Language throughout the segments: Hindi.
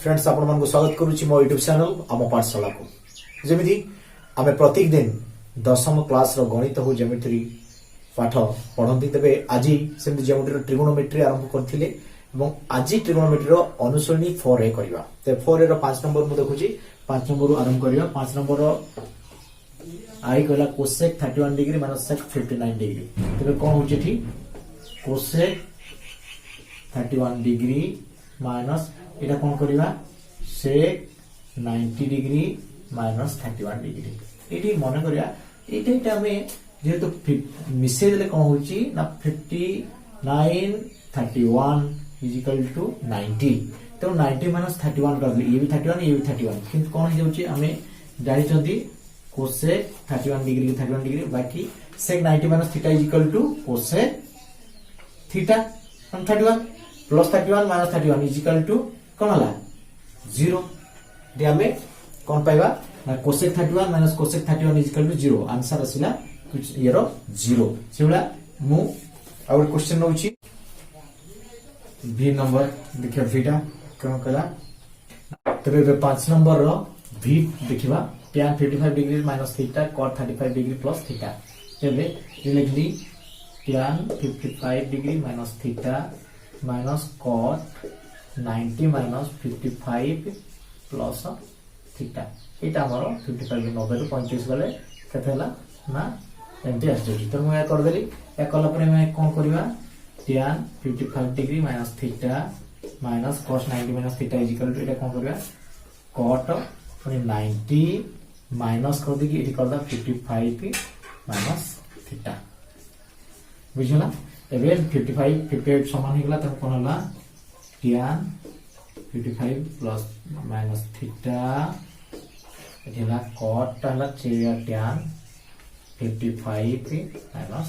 फ्रेंड्स आपण मन को स्वागत करूची मो यूट्यूब चैनल आम पाठशाला को जेमिति आमे प्रत्येक दिन दशम क्लास रो गणित हो ज्योमेट्री पाठ पढ़ंती तबे आज सेमति ज्योमेट्री रो ट्रिगोनोमेट्री आरंभ करथिले एवं आज ट्रिगोनोमेट्री रो अनुसरणी 4 ए करबा ते 4 ए रो 5 नंबर मु देखुची 5 नंबर आरंभ करबा 5 नंबर रो आई कहला cosec 31 degree minus sec 59 degree तबे कोन होची थी कोसेक 31 डिग्री माइनस एटा कोन करबा सेक 90 डिग्री माइनस 31 डिग्री एटी मन करिया एटा हमें जेहेतु मिसे देले कोन होची ना 59 31 इज इक्वल टू 90 तो 90 माइनस 31 कर ये भी 31 ये भी 31 किंतु कोन जाउची हमें जानि छथि कोसेक 31 डिग्री बाकी sec 90 minus theta is equal to cosec theta 31 plus 31 minus 31 is equal to कोन हला 0 दे हमें कोन पाइबा ना cosec 31 minus cosec 31 is equal to 0 answer आसिला कुछ येरो 0 सेउला मु और क्वेश्चन नउची बी नंबर देखियो भीटा कोन कला तबे 5 नंबर रो भी देखिबा tan 55 डिग्री minus theta cot 35 degree plus theta तबे ये लिखली tan 55 डिग्री minus theta minus cot 90 minus 55 plus theta एटा हमरो 55 90 रो 35 गले केते हला ना एमटी आसी तो मैं कर देली या कला पर मैं कोन करबा tan 55 डिग्री minus theta minus cos 90 minus theta is equal to एटा कोन करबा cot 90 माइनस कर देगी एटी कर दा 55 माइनस थीटा बुझला एबे 55 58 समान हिगला त कोन हला tan 55 प्लस माइनस थीटा एला cot हला tan 55 माइनस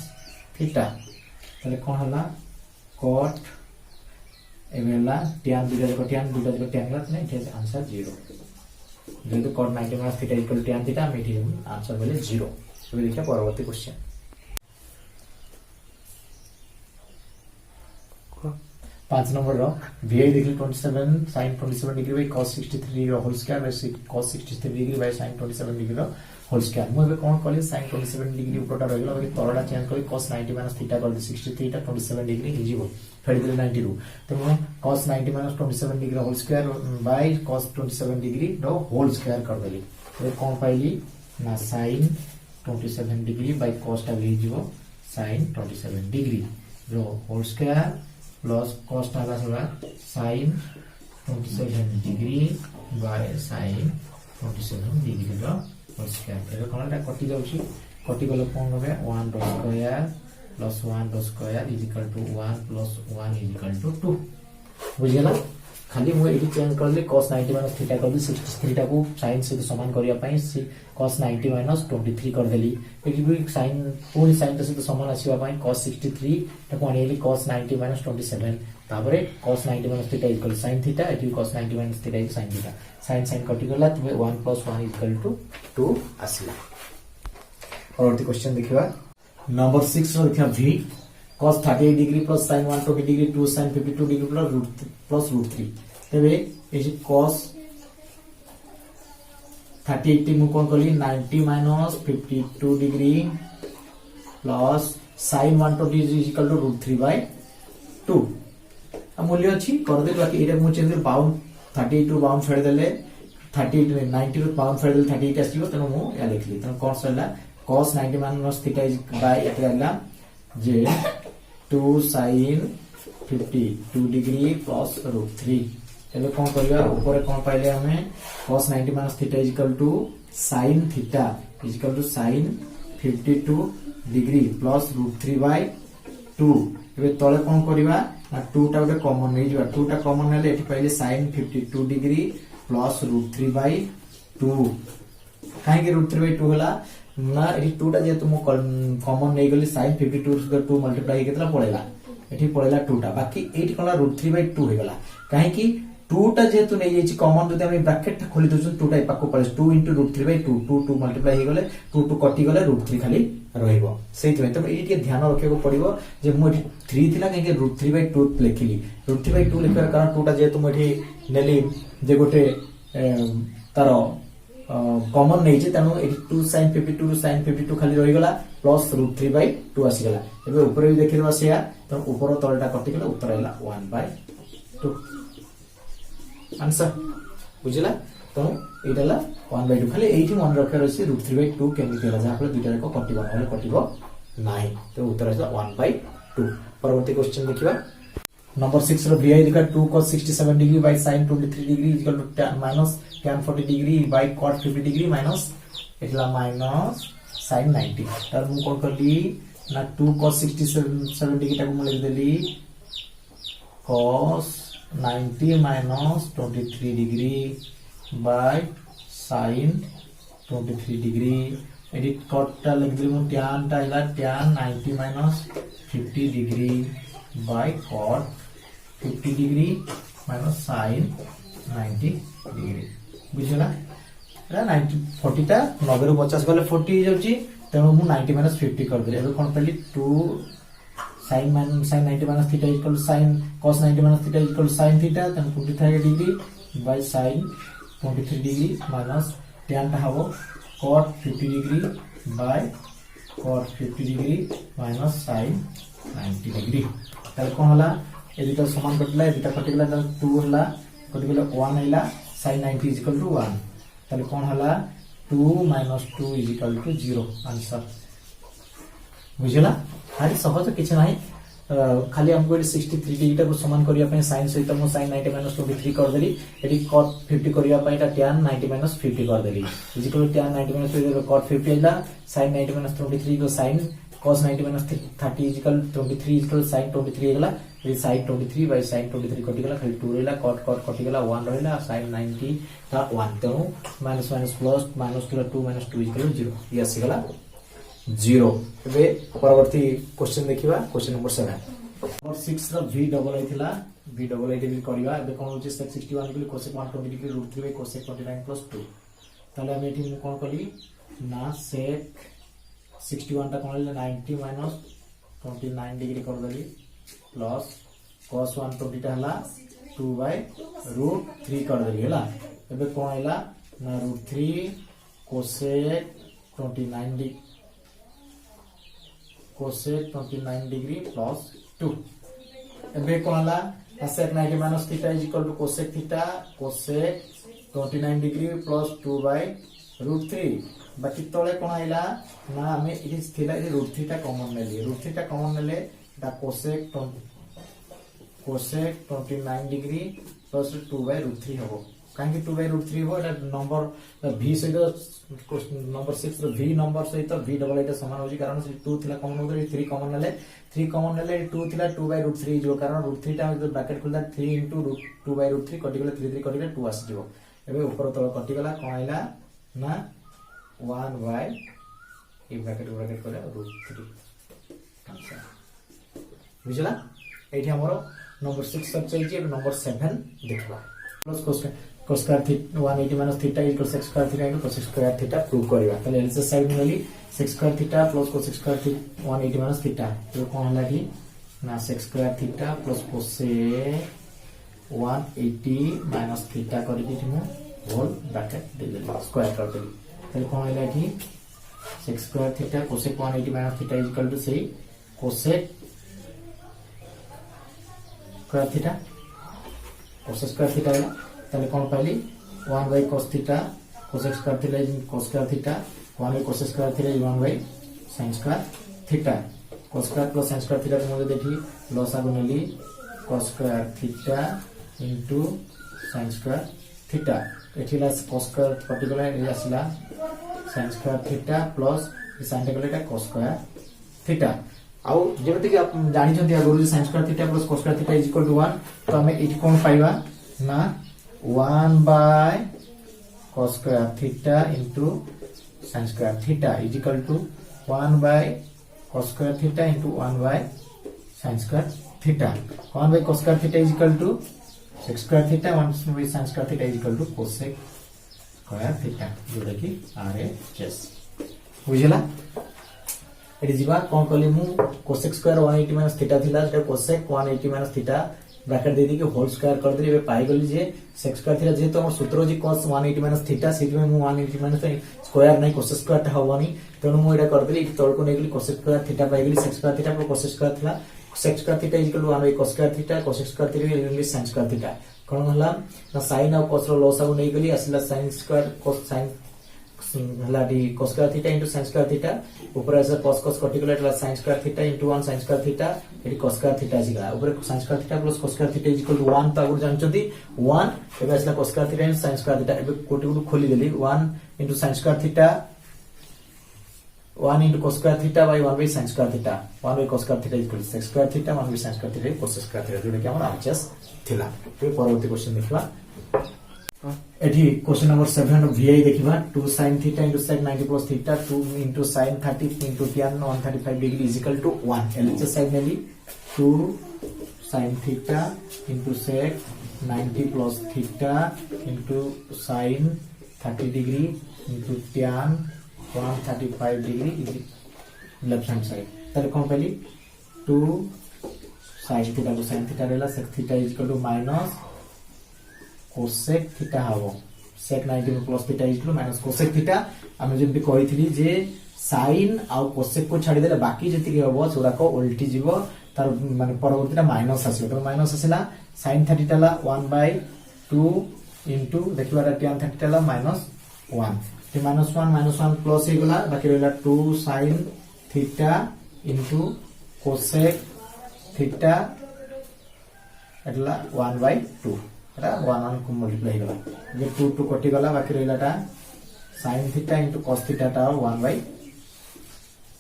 थीटा तले कोन हला cot एबेला tan दुटा जको tan हला नै इट इज आंसर 0 जेहेतु cot 90 minus theta equal tan theta मेठी आंसर बोले 0 एबे देखिया परवर्ती क्वेश्चन 5 नंबर रो VI देखली 27 sin 27 degree by cos 63 degree whole square by cos 63 degree by sin 27 degree रो होल स्क्वायर मु एबे कोन कली sin 27 डिग्री ऊपरटा रहला बाकी तळडा चेंज करी cos 90 माइनस थीटा कर दे 63 टा 27 डिग्री हि जीवो फेड दे 90 रो तो मु cos 90 माइनस 27 degree whole square by cos 27 degree रो होल स्क्वायर कर देली तो कोन पाइली ना sin 27 डिग्री बाय cos टा हि जीवो sin 27 डिग्री रो होल स्क्वायर प्लस cos टाला सला sin 27 degree by sin 27 degree रो होल स्क्वायर एबे कोनटा कटि जाउची कटि गलो कोन होबे 1 रो स्क्वायर प्लस 1 रो स्क्वायर इज इक्वल टू 1 प्लस 1 इज इक्वल टू 2 बुझियला खाली मु एटी चेंज कर ले cos 90 माइनस थीटा कर दी 63 टा को sin से समान करिया पई cos 90 माइनस 23 कर देली एटी भी sin पूरी sin से समान आसीबा पई cos 63 टा को आनेली cos 90 माइनस 27 तापरे cos 90 minus theta equal sin theta eighty cos 90 minus theta equal sin theta sin कटि गला तबे 1 प्लस 1 इक्वल टू 2 आसीला और ती क्वेश्चन देखिबा नंबर 6 रो देखिया v cos 38 degree plus sin 120 degree 2 sin 52 degree plus √3 तबे ए जे cos 38 मु कोन कली 90 minus 52 degree plus sin 120 is equal to √3/2 आ मूल्य अछि कर दे बाकी एटा मु चेंज बाउंड 32 बाउंड फेड देले 38 90 रो बाउंड फेड देले 38 आसीबो तनो मु या लिखली तनो cos होला cos 90 minus theta is by एतला जे 2 sin 52 डिग्री प्लस √3 एबे कोन करिया ऊपर कोन पाइले हमें cos 90 minus theta is equal to sin theta is equal to sin 52 degree plus √3/2 एबे तळे कोन करिवा ना 2 टा उडे कॉमन नै जिवा 2 टा कॉमन नेले एठी पाइले sin 52 डिग्री प्लस √3/2 काहे के √3/2 होला ना एठी 2 टा जे तुम कॉमन नै गली sin 52 से 2 मल्टीप्लाई केतला पड़ेला एठी पड़ेला 2 टा बाकी एठी कोला √3/2 हे गला काहे कि 2 टा जेतु नै जाइछि कॉमन जदि हम ब्रैकेट टा खोली दउछन 2 टा पाको पळे 2 * √3/2 2 2 मल्टीप्लाई हे गले 2 2 कटि गले √3 खाली रहइबो सेति में त एई के ध्यान रखियो पड़िबो जे मो 3 थिला के √3/2 लिखिली √3/2 लिखिबार कारण 2 टा जेतु मठी नेली जे गोटे तारो कॉमन नै जे तनो 2 sin 52 खाली रहि गला प्लस √3/2 आसी गला एबे ऊपर भी देखिबा सेया त ऊपर तळटा कटि गला उत्तर आइला 1/2 आंसर बुझिला तो एटाला 1/2 खाली एठी मन रखिया रछि √3/2 केमिति हला जा दुटा जाक कटिबो नले कटिबो नाही तो उत्तर आइला 1/2 परवर्ती क्वेश्चन देखिबा नंबर 6 रो vi देखा 2 cos 67 degree by sin 23 degree equal to minus tan 40 degree by cot 50 degree minus एटला माइनस sin 90 तर मु कोन करली ना 2 cos 67 डिग्री टाको मु लिख देली cos 90 minus 23 degree by sin 23 degree edit cot टा लिख दिली मु tan टा इला tan 90 minus 50 degree by cot 50 degree minus sin 90 degree बुझला एला 90 40 टा 90 रो 50 गले 40 हो जाउची तेनु मु 90 minus 50 कर देली एबे कोन पली 2 sin 90 minus theta equal to sin cos 90 minus theta equal to sin theta then 23 degree by sin 23 degree minus tan टा हबो cot 50 degree by cot 50 degree minus sin 90 degree ताले कोन हला ए दुटा समान कटला ए दुटा कटिगला त 2 हला कटिगला 1 आइला sin 90 is equal to 1 ताले कोन हला 2 minus 2 is equal to 0 answer बुझला खाली सहज किछ नाही खाली हमको 63 डिग्री टा को समान करिया पे sin सहित मो sin 90 - 23 कर देली एडी cot 50 करिया पे ता tan 90 - 50 कर देली is equal to tan 90 - 50 cot 50 आइला sin 90 - 23 को sin cos 90 - 30 is equal 23 is equal sin 23 आइला ए sin 23 बाय sin 23 कटि गला खाली 2 रहला cot कटि गला 1 रहला sin 90 ता 1 तो minus minus plus minus 2 minus 2 is equal 0 ये आसी गला 0 एबे परवर्ती क्वेश्चन देखिबा क्वेश्चन नंबर 7 नंबर 6 रो v डबल आई थिला v डबल आई डेबिट करिवा एबे कोन होची sec 61 equal cosec 120 degree √3 by cosec 29 plus 2 ताले हम एठी कोन कली ना sec 61 टा कोन ले 90 माइनस 29 डिग्री कर देली प्लस cos 120 टा हला 2 बाय √3 कर देली हला एबे कोन आइला ना √3 cosec 29 degree cosec 29 degree plus 2 एबे कोनला sec 90 minus theta is equal to cosec theta cosec 29 degree plus 2 by √3 बाकी तळे कोन आइला ना हमें इट थिला इ √3 टा कॉमन नेली √3 टा कॉमन नेले दा cosec 29 degree plus 2 by √3 हबो काहे कि 2 by √3 हो एटा नंबर v सहित नंबर 6 रो v नंबर सहित v डबल एटा समान होजी कारण 2 थिला कॉमन हो 3 कॉमन नेले 3 कॉमन नेले 2 थिला 2 by √3 जो कारण √3 टा ब्रैकेट खुलदा 3 into 2 by √3 कटि गले 3 कटि गले 2 आसी जिवो एबे ऊपर तळ कटि गला कोन आइला ना 1 by ए ब्रैकेट करे √3 आंसर बुझला एठी हमरो नंबर 6 सब चाहिए नंबर 7 देखबा plus cos square theta 180 minus theta equals sec square theta equals cos square theta prove करिवा तले एलसी साइड मिलली sec square theta plus cos square theta 180 minus theta तो कोन हला कि ना sec square theta plus cos 180 minus theta करि दिथिमु होल ब्रैकेट दे देली स्क्वायर कर देली तले कोन हला कि sec square theta cos 180 minus theta is equal to say cos square theta cos square theta ताले कोन पाइली 1 by cos theta cos square theta is cos square theta 1 by cos square theta is 1 by sin square theta cos square plus sin square theta को देखि लॉस आ बनली cos square theta into sin square theta एथिला cos square पर्टिकुलर ए आसिला sin square theta plus sin टेकलेटा cos square theta आउ जेमति कि आप जानि छथि आगुरु sin square theta plus cos square theta is equal to 1 तो हमें एठी कोन पाइबा ना 1 by cos square theta into sin square theta is equal to 1 by cos square theta into 1 by sin square theta 1 by cos square theta is equal to sec square theta 1 by sin square theta is equal to cosec square theta जोटा कि RHS बुझला एटी जीवा कोन कहली मु cosec square 180 minus theta थिला सेटा cosec 180 minus theta ब्रैकेट दे दी कि होल स्क्वायर कर देली पाई गली जे sec square थीला जे तो हमर सूत्र जे cos 180 minus theta सेट में मु 180 minus स्क्वायर नहीं cos square ता हवानी तेनु मु एटा कर देली तळ को नेगली cos square theta पाई गली sec square theta पर cos square थिला sec square theta is equal to 1 by cos square theta cos square theta is equal to sin square theta कोन हला ना sin और cos रो लॉस आगु नै गली असला sin square cos sin हला D cos square theta into sin square theta ऊपर ऐसा cos कटिकुलर हला sin square theta into 1 sin square theta eighty cos square theta जिला ऊपर sin square theta plus cos square theta is equal to 1 ता आगु जानचंती 1 एबे असला cos square theta into sin square theta एबे कोटी खोली देली 1 into sin square theta 1 into cos square theta by 1 by sin square theta 1 by cos square theta is equal to sec square theta 1 by sin square theta cos square theta जोटा कि हमर RHS थिला तो परवर्ती क्वेश्चन देखिबा एठी क्वेश्चन नंबर 7 VI देखिबा 2 sin theta into sec 90 plus theta 2 into sin 30 into tan 135 degree is equal to 1 LHS side Nelly 2 sin theta into sec 90 plus theta into sin 30 degree into tan 135 degree is left hand side ताले कोन पहली 2 sin theta को sin theta रेला sec theta is equal to minus cosec theta हबो sec 90 में plus theta is equal to minus cosec theta हम जेमति कहिथिली जे sin आ cosec को छाडी देला बाकी जति के हबो छोरा को उल्टी जीवो तार माने परवर्तीटा माइनस आसीबो तो माइनस आसीला sin 30 टाला 1/2 into देखिबारा tan 30 टाला -1 तो -1 प्लस हे गला बाकी रहला 2 sin theta into cosec theta एटला 1/2 एटा 1 को मल्टीप्लाई गला जे 2 2 कटि गला बाकी रहलाटा sin theta into cos theta टा 1 by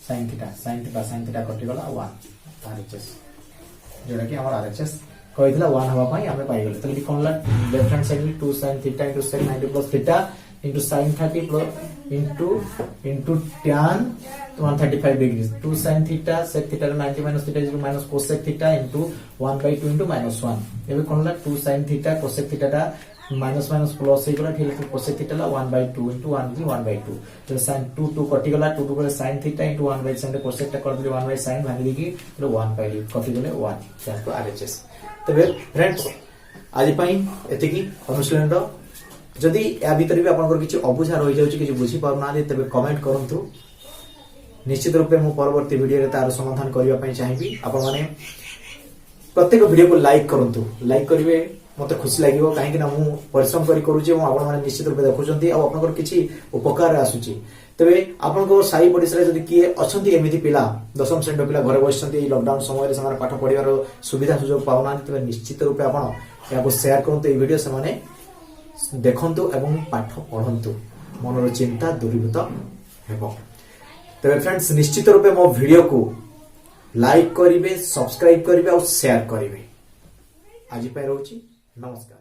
sin theta कटि गला 1 RHS जोटा कि हमर RHS कहितला 1 हवा पई हमें पाई गेल त लिखोनला लेफ्ट हैंड साइड में 2 sin theta into sec 90 plus theta into sin 30 plus into tan 135 degrees 2 sin theta sec theta 90 minus theta is equal to minus cosec theta into 1/2 into -1 एबे कोनला 2 sin theta cosec theta टा minus plus हे गला ठीक cosec theta ला 1/2 into 1 की 1/2 तो sin 2 2 कटि गला 2 2 करे sin theta into 1/sin cosec टा कर दिले 1/sin भागी देकी तो 1/2 कटि गले 1 जाको RHS तबे फ्रेंड्स आज पई एतिकी अनुशीलन रो जदि या भीतर भी आपनकर किछि अबुझा रहि जाउछि किछि बुझी पाउना तबे कमेंट करंतु निश्चित रूपे मु परवर्ती वीडियो रे तार समाधान करिवा पई चाहिबी आपन माने प्रत्येक वीडियो को लाइक करंतु लाइक करिवे मते खुशी लागिवो काहे कि ना मु परिश्रम करूछि मु आपन माने निश्चित रूपे देखुछंती आ आपनकर किछि उपकार आसुछि तबे आपनको साई पडिसरे जदि किए अछंती एमिति पिला दशम श्रेणी पिला घरे बसछंती लॉकडाउन समय रे समान पाठ पढिवार सुविधा सुयोग पाउना तबे निश्चित रूपे आपन याको शेयर करंतु ए वीडियो समाने देखंतु एवं पाठ पढंतु मनर चिंता दूरीभूत हेबो तबे फ्रेंड्स निश्चित रूपे मो वीडियो को लाइक करिवे सब्सक्राइब करिवे और शेयर करिवे आज पे रहउची नमस्कार।